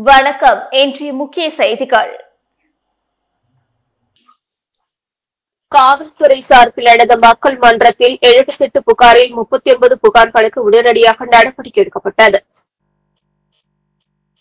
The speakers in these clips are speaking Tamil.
வணக்கம். இன்றைய முக்கிய செய்திகள். காவல்துறை சார்பில் நடந்த மக்கள் மன்றத்தில் 78 புகாரில் 39 புகார்களுக்கு உடனடியாக நடவடிக்கை எடுக்கப்பட்டது.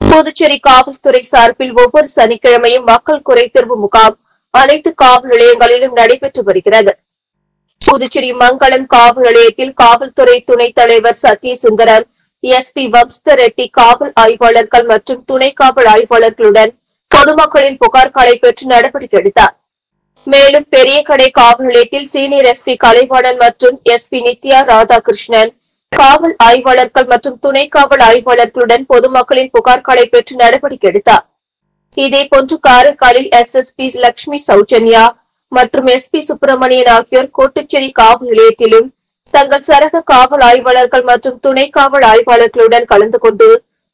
புதுச்சேரி காவல்துறை சார்பில் ஒவ்வொரு சனிக்கிழமையும் மக்கள் குறைதீர்வு முகாம் அனைத்து காவல் நிலையங்களிலும் நடைபெற்று வருகிறது. புதுச்சேரி மங்களம் காவல் நிலையத்தில் காவல்துறை துணைத் தலைவர் சத்யசுந்தரம், எஸ்பி வம்சர் ரெட்டி காவல் ஆய்வாளர்கள் மற்றும் துணை காவல் ஆய்வாளர்களுடன் பொதுமக்களின் புகார்களை பெற்று நடவடிக்கை எடுத்தார். மேலும் பெரிய கடை காவல் நிலையத்தில் சீனியர் எஸ்பி கலைவாணன் மற்றும் எஸ்பி நித்யா ராதாகிருஷ்ணன் காவல் ஆய்வாளர்கள் மற்றும் துணை காவல் ஆய்வாளர்களுடன் பொதுமக்களின் புகார்களை பெற்று நடவடிக்கை எடுத்தார். இதேபோன்று காரைக்காலில் எஸ்எஸ்பி லட்சுமி சௌஜன்யா மற்றும் எஸ்பி சுப்பிரமணியன் ஆகியோர் கோட்டுச்சேரி காவல் நிலையத்திலும் தங்கள் சரக காவல் ஆய்வாளர்கள் மற்றும் துணை காவல் ஆய்வாளர்களுடன் கலந்து கொண்டு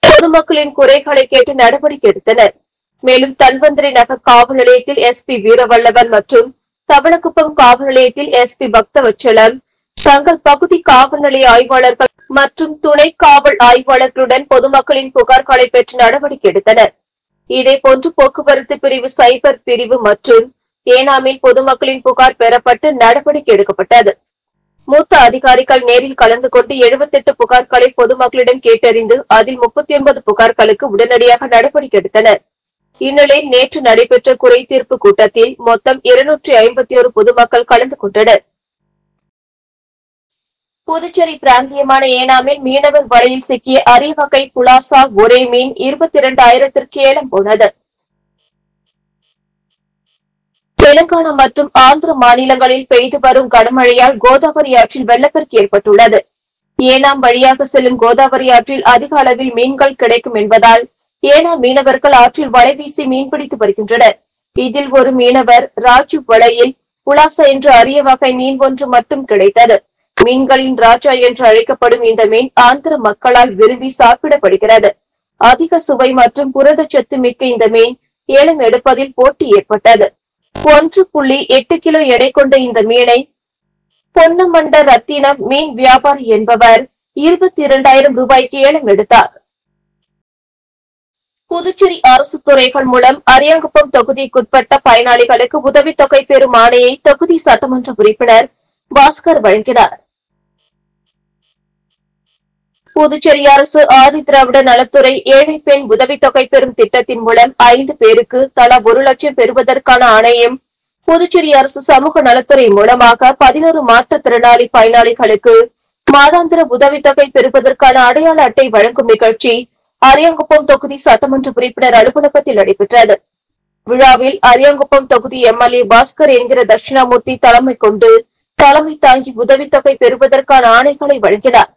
பொதுமக்களின் குறைகளை கேட்டு நடவடிக்கை எடுத்தனர். மேலும் தன்வந்திரி நகர் காவல் நிலையத்தில் எஸ்பி வீரவல்லவன் மற்றும் தவளக்குப்பம் காவல் நிலையத்தில் எஸ்பி பக்தவச்சலம் தங்கள் பகுதி காவல் நிலைய ஆய்வாளர்கள் மற்றும் துணை காவல் ஆய்வாளர்களுடன் பொதுமக்களின் புகார்களை பெற்று நடவடிக்கை எடுத்தனர். இதேபோன்று போக்குவரத்து பிரிவு, சைபர் பிரிவு மற்றும் ஏனாமில் பொதுமக்களின் புகார் பெறப்பட்டு நடவடிக்கை எடுக்கப்பட்டது. மூத்த அதிகாரிகள் நேரில் கலந்து கொண்டு 78 புகார்களை பொதுமக்களிடம் கேட்டறிந்து அதில் 39 புகார்களுக்கு உடனடியாக நடவடிக்கை எடுத்தனர். இந்நிலையில் நேற்று நடைபெற்ற குறைதீர்ப்பு கூட்டத்தில் மொத்தம் 251 பொதுமக்கள் கலந்து கொண்டனர். புதுச்சேரி பிராந்தியமான ஏனாமில் மீனவர் வலையில் சிக்கிய அரிய வகை புலாசா ஒரே மீன் 22,000ற்கு ஏலம் போனது. தெலுங்கானா மற்றும் ஆந்திர மாநிலங்களில் பெய்து வரும் கனமழையால் கோதாவரி ஆற்றில் வெள்ளப்பெருக்கு ஏற்பட்டுள்ளது. ஏனாம் வழியாக செல்லும் கோதாவரி ஆற்றில் அதிக அளவில் மீன்கள் கிடைக்கும் என்பதால் ஏனாம் மீனவர்கள் ஆற்றில் வலை வீசி மீன்பிடித்து வருகின்றனர். இதில் ஒரு மீனவர் ராஜு வலையில் புலாசா என்ற அரிய வகை மீன் ஒன்று மட்டும் கிடைத்தது. மீன்களின் ராஜா என்று அழைக்கப்படும் இந்த மீன் ஆந்திர மக்களால் விரும்பி சாப்பிடப்படுகிறது. அதிக சுவை மற்றும் புரதச்சத்து மிக்க இந்த மீன் ஏலம் எடுப்பதில் போட்டி ஏற்பட்டது. 1.8 கிலோ எடை கொண்ட இந்த மீனை பொன்னமண்ட ரத்தினம் மீன் வியாபாரி என்பவர் 22,000 ரூபாய்க்கு ஏலம் எடுத்தார். புதுச்சேரி அரசு துறைகள் மூலம் அரியாங்குப்பம் தொகுதிக்குட்பட்ட பயனாளிகளுக்கு உதவித்தொகை பெறும் ஆணையை தொகுதி சட்டமன்ற உறுப்பினர் பாஸ்கர் வழங்கினார். புதுச்சேரி அரசு ஆதி திராவிட நலத்துறை ஏழை பெண் உதவித்தொகை பெறும் திட்டத்தின் மூலம் 5 பேருக்கு தலா 1 லட்சம் பெறுவதற்கான ஆணையம் புதுச்சேரி அரசு சமூக நலத்துறை மூலமாக 11 மாற்றுத்திறனாளி பயனாளிகளுக்கு மாதாந்திர உதவித்தொகை பெறுவதற்கான அடையாள அட்டை வழங்கும் நிகழ்ச்சி அரியாங்குப்பம் தொகுதி சட்டமன்ற உறுப்பினர் அலுவலகத்தில் நடைபெற்றது. விழாவில் அரியாங்குப்பம் தொகுதி எம்எல்ஏ பாஸ்கர் என்கிற தட்சிணாமூர்த்தி தலைமை தாங்கி உதவித்தொகை பெறுவதற்கான ஆணைகளை வழங்கினார்.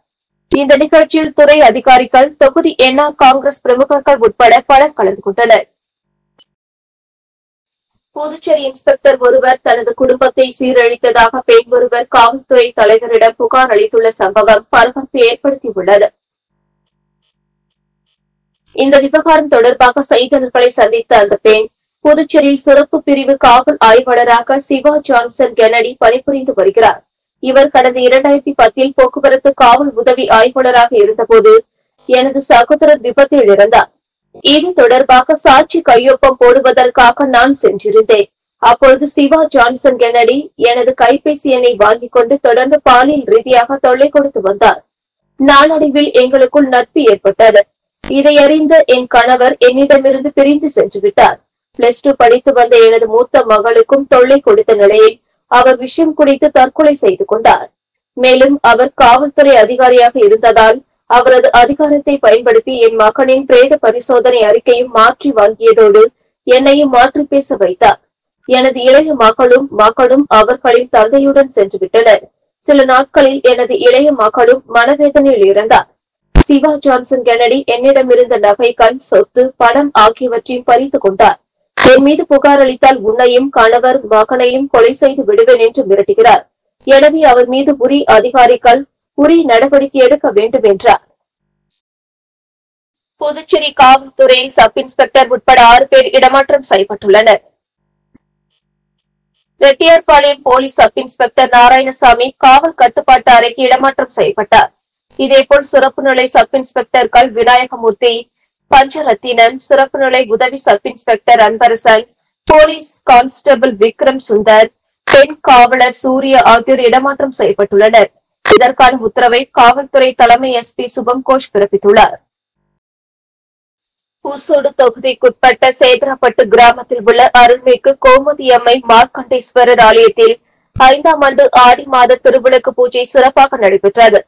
இந்த நிகழ்ச்சியில் துறை அதிகாரிகள், தொகுதி என்ஆர் காங்கிரஸ் பிரமுகர்கள் உட்பட பலர் கலந்து கொண்டனர். புதுச்சேரி இன்ஸ்பெக்டர் ஒருவர் தனது குடும்பத்தை சீரழித்ததாக பெண் ஒருவர் காவல்துறை தலைவரிடம் புகார் அளித்துள்ள சம்பவம் பரபரப்பை ஏற்படுத்தியுள்ளது. இந்த விவகாரம் தொடர்பாக செய்தியாளர்களை சந்தித்த அந்த பெண், புதுச்சேரியில் சிறப்பு பிரிவு காவல் ஆய்வாளராக சிவா ஜான்சன் கென்னடி பணிபுரிந்து வருகிறார். இவர் கடந்த 2010 போக்குவரத்து காவல் உதவி ஆய்வாளராக இருந்தபோது எனது சகோதரர் விபத்தில் இறந்தார். இது தொடர்பாக சாட்சி கையொப்பம் போடுவதற்காக நான் சென்றிருந்தேன். அப்பொழுது சிவா ஜான்சன் கென்னடி எனது கைபேசி எண்ணை வாங்கிக் கொண்டு தொடர்ந்து பாலியல் ரீதியாக தொல்லை கொடுத்து வந்தார். நாளடைவில் எங்களுக்குள் நட்பு ஏற்பட்டது. இதை அறிந்த என் கணவர் என்னிடமிருந்து பிரிந்து சென்று விட்டார். +2 படித்து வந்த எனது மூத்த மகளுக்கும் தொல்லை கொடுத்த நிலையில் அவர் விஷம் குடித்து தற்கொலை செய்து கொண்டார். மேலும் அவர் காவல்துறை அதிகாரியாக இருந்ததால் அவரது அதிகாரத்தை பயன்படுத்தி என் மகனின் பிரேத பரிசோதனை அறிக்கையும் மாற்றி வாங்கியதோடு என்னையும் மாற்றி பேச வைத்தார். எனது இளைய மகளும் அவர்களின் தந்தையுடன் சென்று விட்டனர். சில நாட்களில் எனது இளைய மகளும் மனவேதனையில் இறந்தார். சிவா ஜான்சன் கென்னடி என்னிடமிருந்த நகைகள், சொத்து, பணம் ஆகியவற்றையும் பறித்து கொண்டார். என் மீது புகார் அளித்தால் உன்னையும் கணவர் மகனையும் கொலை செய்து விடுவேன் என்று மிரட்டுகிறார். எனவே அவர் மீது உரிய அதிகாரிகள் உரிய நடவடிக்கை எடுக்க வேண்டும் என்றார். புதுச்சேரி காவல்துறையில் சப் இன்ஸ்பெக்டர் உட்பட 6 பேர் இடமாற்றம் செய்யப்பட்டுள்ளனர். Reddiarpalayam police sub inspector Narayanasamy காவல் கட்டுப்பாட்டு அறைக்கு இடமாற்றம் செய்யப்பட்டார். இதேபோல் சிறப்பு நிலை சப் இன்ஸ்பெக்டர்கள் விநாயகமூர்த்தி, பஞ்சரத்தினம், சிறப்பு நிலை உதவி sub inspector Anbarasan, police constable Vikram Sundar, பெண் காவலர் சூர்யா ஆகியோர் இடமாற்றம் செய்யப்பட்டுள்ளனர். இதற்கான உத்தரவை காவல்துறை தலைமை எஸ்பி சுபம் கோஷ் பிறப்பித்துள்ளார். ஊசோடு தொகுதிக்குட்பட்ட சேதராப்பட்டு கிராமத்தில் உள்ள அருள்மிகு கோமதியம்மை மார்க்கண்டேஸ்வரர் ஆலயத்தில் 5ஆம் ஆண்டு ஆடி மாத திருவிளக்கு பூஜை சிறப்பாக நடைபெற்றது.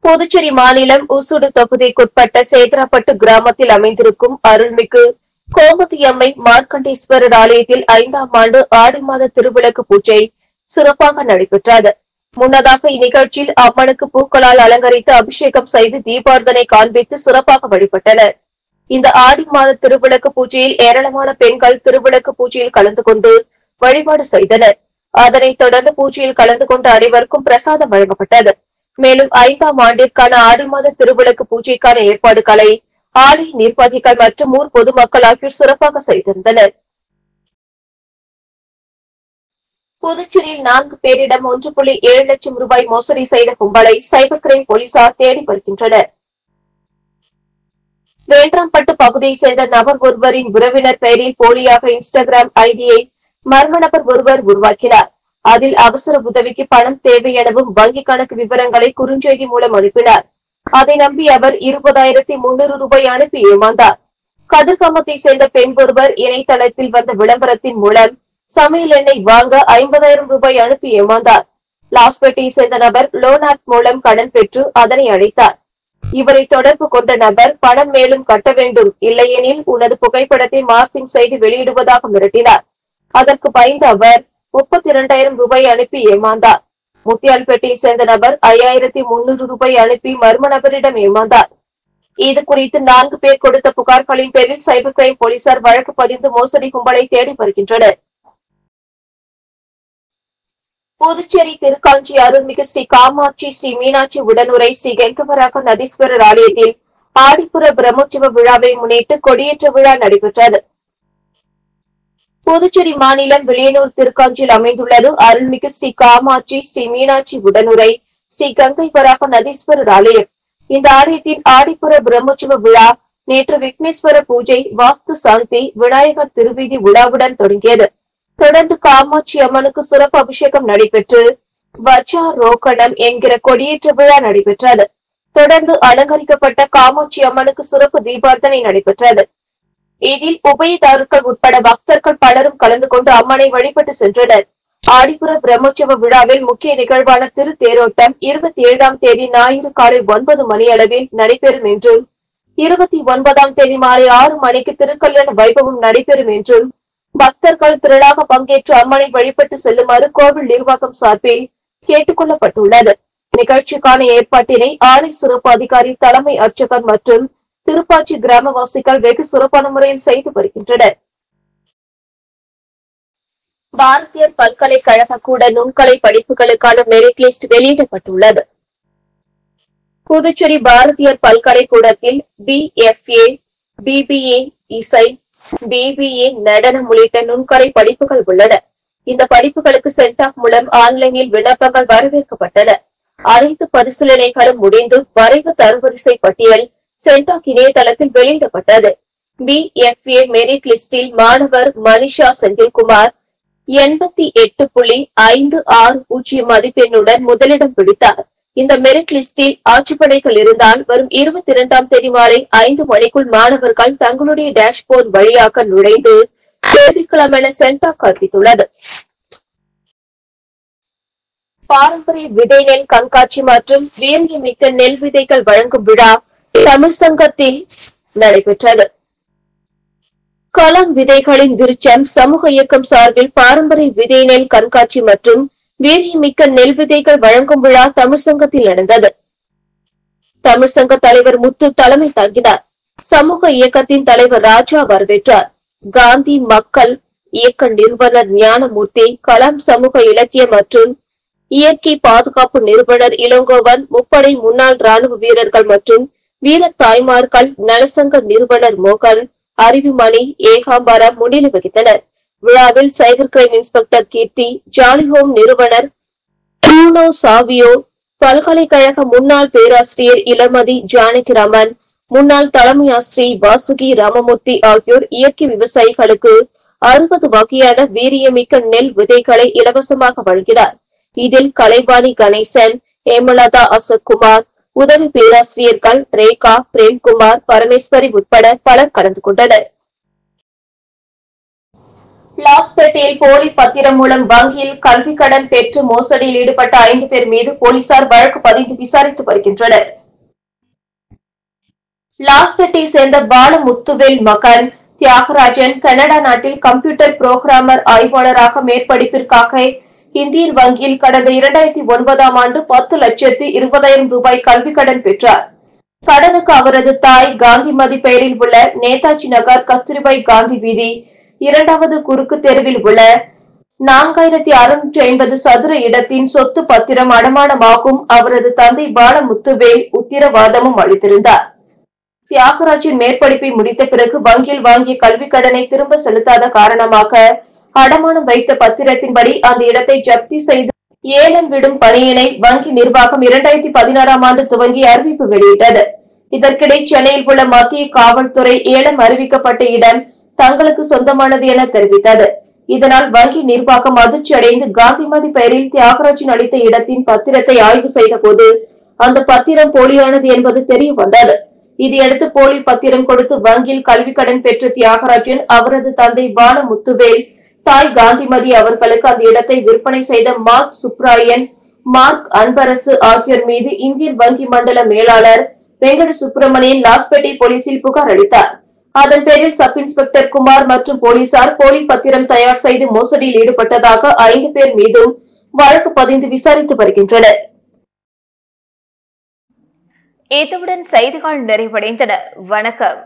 புதுச்சேரி மாநிலம் ஊசோடு தொகுதிக்குட்பட்ட சேதராப்பட்டு கிராமத்தில் அமைந்திருக்கும் அருள்மிகு கோமதியம்மை மார்க்கண்டேஸ்வரர் ஆலயத்தில் 5ஆம் ஆண்டு ஆடி மாத திருவிளக்கு பூஜை சிறப்பாக நடைபெற்றது. முன்னதாக இந்நிகழ்ச்சியில் அம்மனுக்கு பூக்களால் அலங்கரித்து அபிஷேகம் செய்து தீபார்த்தனை காண்பித்து சிறப்பாக வழிபட்டனர். இந்த ஆடி மாத திருவிளக்கு பூஜையில் ஏராளமான பெண்கள் திருவிளக்கு பூஜையில் கலந்து கொண்டு வழிபாடு செய்தனர். அதனைத் தொடர்ந்து பூஜையில் கலந்து கொண்ட அனைவருக்கும் பிரசாதம் வழங்கப்பட்டது. மேலும் 5ஆம் ஆண்டிற்கான ஆடி மாத திருவிளக்கு பூஜைக்கான ஏற்பாடுகளை ஆலய நிர்வாகிகள் மற்றும் ஊர் பொதுமக்கள் ஆகியோர் சிறப்பாக செய்திருந்தனர். புதுச்சேரியில் 4 பேரிடம் 1.7 லட்சம் ரூபாய் மோசடி செய்த கும்பலை சைபர் கிரைம் போலீசார் தேடி வருகின்றனர். வேண்டராம்பட்டு பகுதியை சேர்ந்த நபர் ஒருவரின் உறவினர் பெயரில் போலியாக இன்ஸ்டாகிராம் ஐடியை மர்ம நபர் ஒருவர் உருவாக்கினார். அதில் அவசர உதவிக்கு பணம் தேவை எனவும் வங்கி கணக்கு விவரங்களை குறுஞ்செய்தி மூலம் அனுப்பினார். அதை நம்பி அவர் 20,300 ரூபாய் அனுப்பி ஏமாந்தார். கதிர்காமத்தை சேர்ந்த பெண் ஒருவர் இணையதளத்தில் வந்த விளம்பரத்தின் மூலம் சமையல் எண்ணெய் வாங்க 50,000 ரூபாய் அனுப்பி ஏமாந்தார். லாஸ்பேட்டையை சேர்ந்த நபர் லோன் ஆப் மூலம் கடன் பெற்று அதனை அடைத்தார். இவரை தொடர்பு கொண்ட நபர் பணம் மேலும் கட்ட வேண்டும், இல்லையெனில் உனது புகைப்படத்தை மார்பிங் செய்து வெளியிடுவதாக மிரட்டினார். அதற்கு பயந்த அவர் 32,000 ரூபாய் அனுப்பி ஏமாந்தார். முத்தியால்பேட்டையை சேர்ந்த நபர் 5,300 ரூபாய் அனுப்பி மர்ம நபரிடம் ஏமாந்தார். இது குறித்து 4 பேர் கொடுத்த புகார்களின் பேரில் சைபர் கிரைம் போலீசார் வழக்கு பதிந்து மோசடி கும்பலை தேடி வருகின்றனர். புதுச்சேரி திருக்காஞ்சி அருள்மிகு ஸ்ரீ காமாட்சி ஸ்ரீ மீனாட்சி உடனுரை ஸ்ரீ கெங்கவராக நதீஸ்வரர் ஆலயத்தில் ஆடிப்புற பிரம்மோற்சவ விழாவை முன்னிட்டு கொடியேற்ற விழா நடைபெற்றது. புதுச்சேரி மாநிலம் வில்லியனூர் திருக்காஞ்சியில் அமைந்துள்ளது அருள்மிகு ஸ்ரீ காமாட்சி ஸ்ரீ மீனாட்சி உடனுரை ஸ்ரீ கங்கை வராக நதீஸ்வரர் ஆலயம். இந்த ஆலயத்தின் ஆடிப்புற பிரம்மோற்சவ விழா நேற்று விக்னேஸ்வர பூஜை, வாஸ்து சாந்தி, விநாயகர் திருவீதி விழாவுடன் தொடங்கியது. தொடர்ந்து காமாட்சி அம்மனுக்கு சிறப்பு அபிஷேகம் நடைபெற்று வஜ்ராரோகணம் என்கிற கொடியேற்ற விழா நடைபெற்றது. தொடர்ந்து அலங்கரிக்கப்பட்ட காமாட்சி அம்மனுக்கு சிறப்பு தீபார்த்தனை நடைபெற்றது. இதில் உபயதாரர்கள் உட்பட பக்தர்கள் பலரும் கலந்து கொண்டு அம்மனை வழிபட்டு சென்றனர். ஆடிப்புற பிரம்மோற்சவ விழாவில் முக்கிய நிகழ்வான திருத்தேரோட்டம் 27ஆம் தேதி ஞாயிறு காலை 9 மணி அளவில் நடைபெறும் என்றும் 29ஆம் தேதி மாலை 6 மணிக்கு திருக்கல்யாண வைபவம் நடைபெறும் என்றும் பக்தர்கள் திரளாக பங்கேற்று அம்மனை வழிபட்டு செல்லுமாறு கோவில் நிர்வாகம் சார்பில் கேட்டுக் கொள்ளப்பட்டுள்ளது. நிகழ்ச்சிக்கான ஏற்பாட்டினை ஆலய சிறப்பு அதிகாரி, தலைமை அர்ச்சகர் மற்றும் திருப்பாச்சி கிராமவாசிகள் வெகு சிறப்பான முறையில் செய்து வருகின்றனர். பாரதியார் பல்கலைக்கழக கூட நுண்கலை படிப்புகளுக்கான மெரிட் லிஸ்ட் வெளியிடப்பட்டுள்ளது. புதுச்சேரி பாரதியார் பல்கலைக்கூடத்தில் BFA, BBA இசை, BBA நடனம் உள்ளிட்ட நுண்கலை படிப்புகள் உள்ளன. இந்த படிப்புகளுக்கு சென்டாக் மூலம் ஆன்லைனில் விண்ணப்பங்கள் வரவேற்கப்பட்டன. அனைத்து பரிசீலனைகளும் முடிந்து வரைவு தரவரிசை பட்டியல் சென்டாக் இணையதளத்தில் வெளியிடப்பட்டது. BFA மெரிட் லிஸ்டில் மாணவர் மனிஷா செந்தில்குமார் 88.560 மதிப்பெண்ணுடன் முதலிடம் பிடித்தார். இந்த மெரிட் லிஸ்டில் ஆட்சேபனைகள் இருந்தால் வரும் 22ஆம் தேதி மாலை 5 மணிக்குள் மாணவர்கள் தங்களுடைய டேஷ்போர்ட் வழியாக நுழைந்து தெரிவிக்கலாம் என சென்டாக் அறிவித்துள்ளது. பாரம்பரிய விதை நெல் கண்காட்சி மற்றும் வீரியமிக்க நெல் விதைகள் வழங்கும் விழா தமிழ் சங்கத்தில் நடைபெற்றது. களம் விதைகளின் விருச்சம் சமூக இயக்கம் சார்பில் பாரம்பரிய விதை நெல் கண்காட்சி மற்றும் வீரியமிக்க நெல் விதைகள் வழங்கும் விழா தமிழ் சங்கத்தில் நடந்தது. தமிழ் சங்க தலைவர் முத்து தலைமை தாங்கினார். சமூக இயக்கத்தின் தலைவர் ராஜா வரவேற்றார். காந்தி மக்கள் இயக்க நிறுவனர் ஞானமூர்த்தி, கலாம் சமூக இலக்கிய மற்றும் இயற்கை பாதுகாப்பு நிறுவனர் இளங்கோவன், முப்படை முன்னாள் ராணுவ வீரர்கள் மற்றும் வீர தாய்மார்கள் நலசங்க நிறுவனர் மோகன், அறிவுமணி, ஏகாம்பரம் முன்னிலை வகித்தனர். விழாவில் சைபர் கிரைம் இன்ஸ்பெக்டர் கீர்த்தி, ஜாலிஹோம் நிறுவனர் ப்ரூனோ சாவியோ, பல்கலைக்கழக முன்னாள் பேராசிரியர் இளமதி ஜானகிராமன், முன்னாள் தலைமை ஆசிரியை வாசுகி ராமமூர்த்தி ஆகியோர் இயற்கை விவசாயிகளுக்கு 60 வகையான வீரியமிக்க நெல் விதைகளை இலவசமாக வழங்கினார். இதில் கலைவாணி கணேசன், ஹேமலதா அசோக்குமார், உதவி பேராசிரியர்கள் ரேகா, பிரேம்குமார், பரமேஸ்வரி உட்பட பலர் கலந்து கொண்டனர். லாஸ்பேட்டையில் போலி பத்திரம் மூலம் வங்கியில் கல்வி கடன் பெற்று மோசடியில் ஈடுபட்ட 5 பேர் மீது போலீசார் வழக்கு பதிந்து விசாரித்து வருகின்றனர். லாஸ்பேட்டை சேர்ந்த பாலமுத்துவேல் மகன் தியாகராஜன் கனடா நாட்டில் கம்ப்யூட்டர் புரோகிராமர் ஆய்வாளராக மேற்படிப்பிற்காக இந்தியன் வங்கியில் கடந்த 2009ஆம் ஆண்டு 10,20,000 ரூபாய் கல்வி கடன் பெற்றார். கடனுக்கு அவரது தாய் காந்திமதி பெயரில் உள்ள நேதாஜி நகர், கஸ்தூரிபாய் காந்தி வீதி, 2வது குறுக்கு தெருவில் உள்ள 4650 சதுர இடத்தின் சொத்து பத்திரம் அடமானமாகும் அவரது தந்தை பாலமுத்துவேல் உத்தரவாதமும் அளித்திருந்தார். தியாகராஜின் மேற்படிப்பை முடித்த பிறகு வங்கியில் வாங்கிய கல்வி கடனை திரும்ப செலுத்தாத காரணமாக அடமானம் வைத்த பத்திரத்தின்படி அந்த இடத்தை ஜப்தி செய்து ஏலம் விடும் பணியினை வங்கி நிர்வாகம் 2016ஆம் ஆண்டு துவங்கி அறிவிப்பு வெளியிட்டது. இதற்கிடையே சென்னையில் உள்ள மத்திய காவல்துறை ஏலம் அறிவிக்கப்பட்ட இடம் தங்களுக்கு சொந்தமானது என தெரிவித்தது. இதனால் வங்கி நிர்வாகம் அதிர்ச்சி அடைந்து காந்திமதி பெயரில் தியாகராஜன் அளித்த இடத்தின் பத்திரத்தை ஆய்வு செய்த போது அந்த பத்திரம் போலியானது என்பது தெரிய வந்தது. இதையடுத்து போலி பத்திரம் கொடுத்து வங்கியில் கல்வி கடன் பெற்ற தியாகராஜன் அவரது தந்தை பாலமுத்துவேல், தாய் காந்திமதி அவர்களுக்கு அந்த இடத்தை விற்பனை செய்த மார்க் சுப்ராயன், மார்க் அன்பரசு ஆகியோர் மீது இந்தியன் வங்கி மண்டல மேலாளர் வெங்கட சுப்பிரமணியன் லாஸ்பேட்டை போலீசில் புகார் அளித்தார். அதன் பேரில் சப் இன்ஸ்பெக்டர் குமார் மற்றும் போலீசார் போலி பத்திரம் தயார் செய்து மோசடியில் ஈடுபட்டதாக 5 பேர் மீதும் வழக்கு பதிந்து விசாரித்து வருகின்றனர். இத்துடன் செய்திகள் நிறைவடைந்தன. வணக்கம்.